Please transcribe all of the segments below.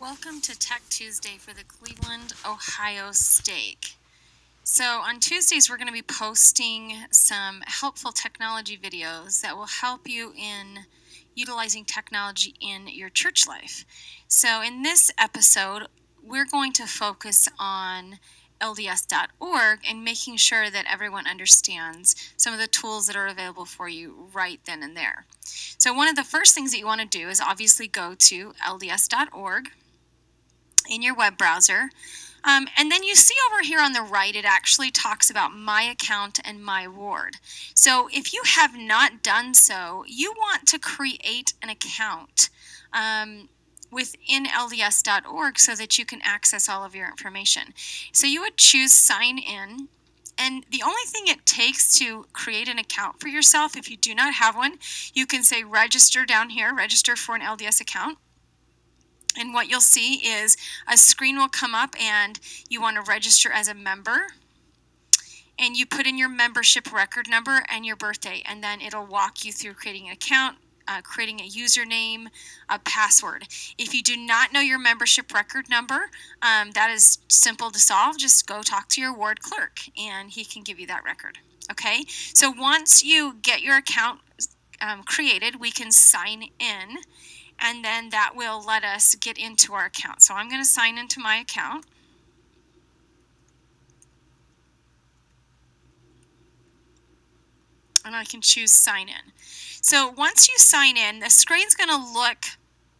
Welcome to Tech Tuesday for the Cleveland, Ohio Stake. So on Tuesdays, we're going to be posting some helpful technology videos that will help you in utilizing technology in your church life. So in this episode, we're going to focus on LDS.org and making sure that everyone understands some of the tools that are available for you right then and there. So one of the first things that you want to do is obviously go to LDS.org in your web browser. And then you see over here on the right, it actually talks about My Account and My Ward. So if you have not done so, you want to create an account within LDS.org so that you can access all of your information. So you would choose Sign In. And the only thing it takes to create an account for yourself, if you do not have one, you can say register down here, register for an LDS account. And what you'll see is a screen will come up and you want to register as a member. And you put in your membership record number and your birthday. And then it'll walk you through creating an account, creating a username, a password. If you do not know your membership record number, that is simple to solve. Just go talk to your ward clerk and he can give you that record. Okay, so once you get your account created, we can sign in. And then that will let us get into our account. So I'm going to sign into my account. And I can choose sign in. So once you sign in, the screen's going to look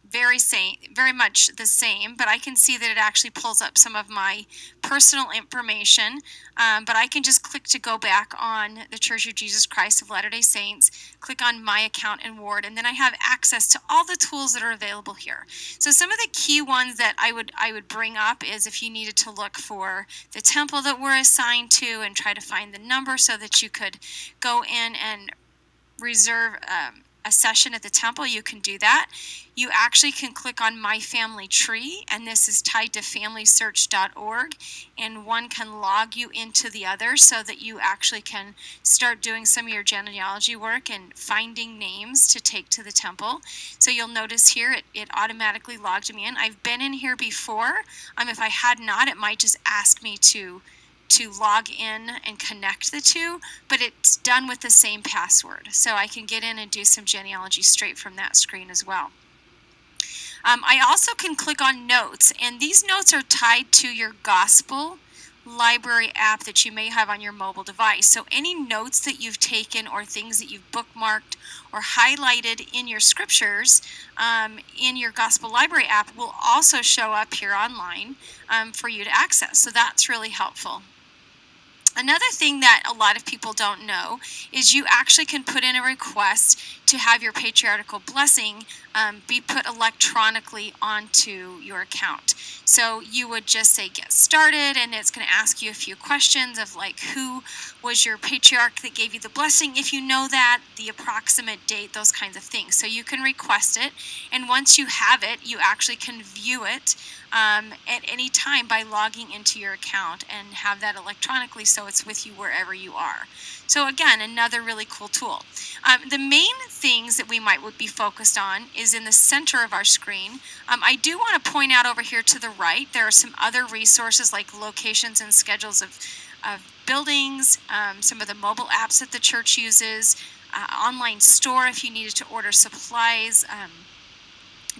very much the same, but I can see that it actually pulls up some of my personal information. But I can just click to go back on the Church of Jesus Christ of Latter-day Saints, click on My Account and Ward, and then I have access to all the tools that are available here. So some of the key ones that I would bring up is if you needed to look for the temple that we're assigned to and try to find the number so that you could go in and reserve a session at the temple, you can do that. You actually can click on My Family Tree, and this is tied to FamilySearch.org, and one can log you into the other so that you actually can start doing some of your genealogy work and finding names to take to the temple. So you'll notice here it automatically logged me in. I've been in here before. If I had not, it might just ask me to log in and connect the two, but it's done with the same password. So I can get in and do some genealogy straight from that screen as well. I also can click on notes, and these notes are tied to your gospel library app that you may have on your mobile device. So any notes that you've taken or things that you've bookmarked or highlighted in your scriptures in your gospel library app will also show up here online for you to access. So that's really helpful. Another thing that a lot of people don't know is you actually can put in a request to have your patriarchal blessing be put electronically onto your account. So you would just say get started, and it's going to ask you a few questions of like who was your patriarch that gave you the blessing, if you know that, the approximate date, those kinds of things. So you can request it, and once you have it, you actually can view it at any time by logging into your account and have that electronically so it's with you wherever you are. So again, another really cool tool. The main things that we would be focused on is in the center of our screen. I do want to point out over here to the right, there are some other resources like locations and schedules of buildings, some of the mobile apps that the church uses, online store if you needed to order supplies,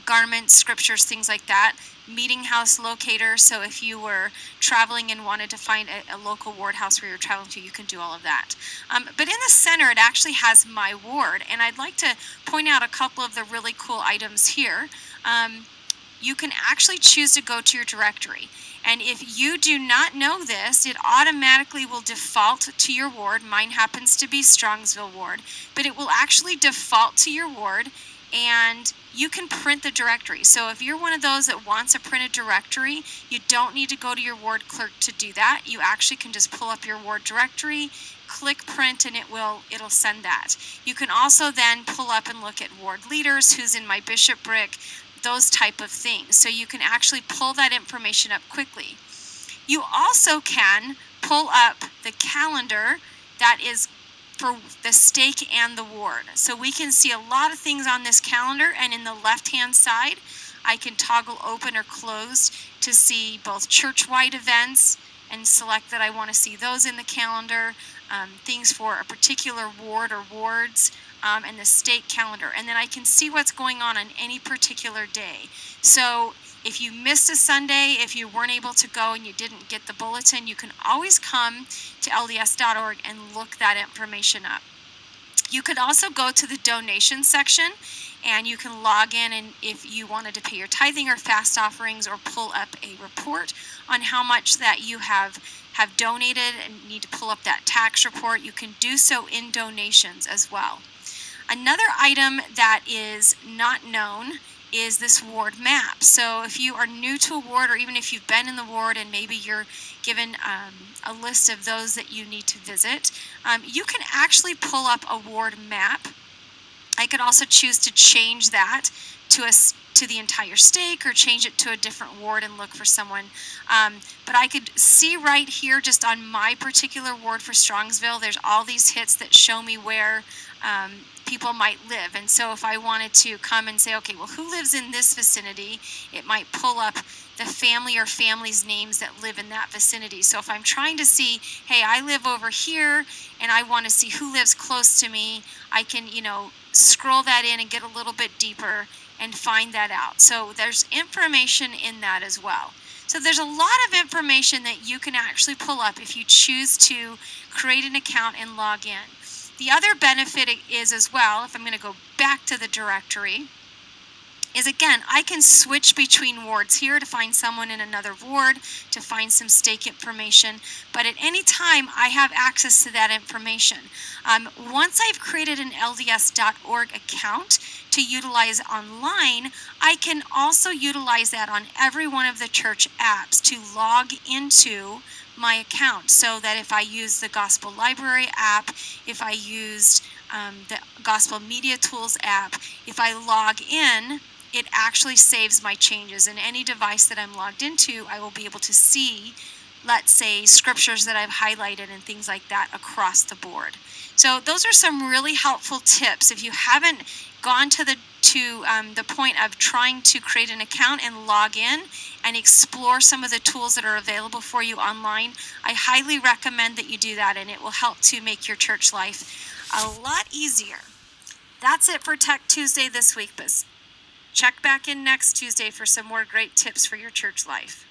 garments, scriptures, things like that. Meeting house locator, so if you were traveling and wanted to find a local ward house where you're traveling to, you can do all of that. But in the center, it actually has My Ward, and I'd like to point out a couple of the really cool items here. You can actually choose to go to your directory. And if you do not know this, it automatically will default to your ward. Mine happens to be Strongsville Ward, but it will actually default to your ward, and you can print the directory. So if you're one of those that wants a printed directory, you don't need to go to your ward clerk to do that. You actually can just pull up your ward directory, click print, and it'll send that. You can also then pull up and look at ward leaders, who's in my bishopric, those type of things. So you can actually pull that information up quickly. You also can pull up the calendar that is for the stake and the ward. So we can see a lot of things on this calendar, and in the left-hand side, I can toggle open or closed to see both church-wide events and select that I want to see those in the calendar, things for a particular ward or wards, and the stake calendar. And then I can see what's going on any particular day. So if you missed a Sunday, if you weren't able to go and you didn't get the bulletin, you can always come to LDS.org and look that information up. You could also go to the donation section and you can log in, and if you wanted to pay your tithing or fast offerings or pull up a report on how much that you have donated and need to pull up that tax report, you can do so in donations as well. Another item that is not known is this ward map. So if you are new to a ward, or even if you've been in the ward and maybe you're given a list of those that you need to visit, you can actually pull up a ward map. I could also choose to change that to the entire stake, or change it to a different ward and look for someone. But I could see right here, just on my particular ward for Strongsville, there's all these hits that show me where people might live. And so if I wanted to come and say, okay, well, who lives in this vicinity, it might pull up the family or families' names that live in that vicinity. So if I'm trying to see, hey, I live over here and I want to see who lives close to me, I can, scroll that in and get a little bit deeper and find that out. So there's information in that as well. So there's a lot of information that you can actually pull up if you choose to create an account and log in. The other benefit is as well, if I'm going to go back to the directory, is again, I can switch between wards here to find someone in another ward, to find some stake information, but at any time I have access to that information. Once I've created an LDS.org account to utilize online, I can also utilize that on every one of the church apps to log into my account, so that if I use the Gospel Library app, if I used the Gospel Media Tools app, if I log in, it actually saves my changes. In any device that I'm logged into, I will be able to see, let's say, scriptures that I've highlighted and things like that across the board. So those are some really helpful tips. If you haven't gone to the point of trying to create an account and log in and explore some of the tools that are available for you online, I highly recommend that you do that, and it will help to make your church life a lot easier. That's it for Tech Tuesday this week, but check back in next Tuesday for some more great tips for your church life.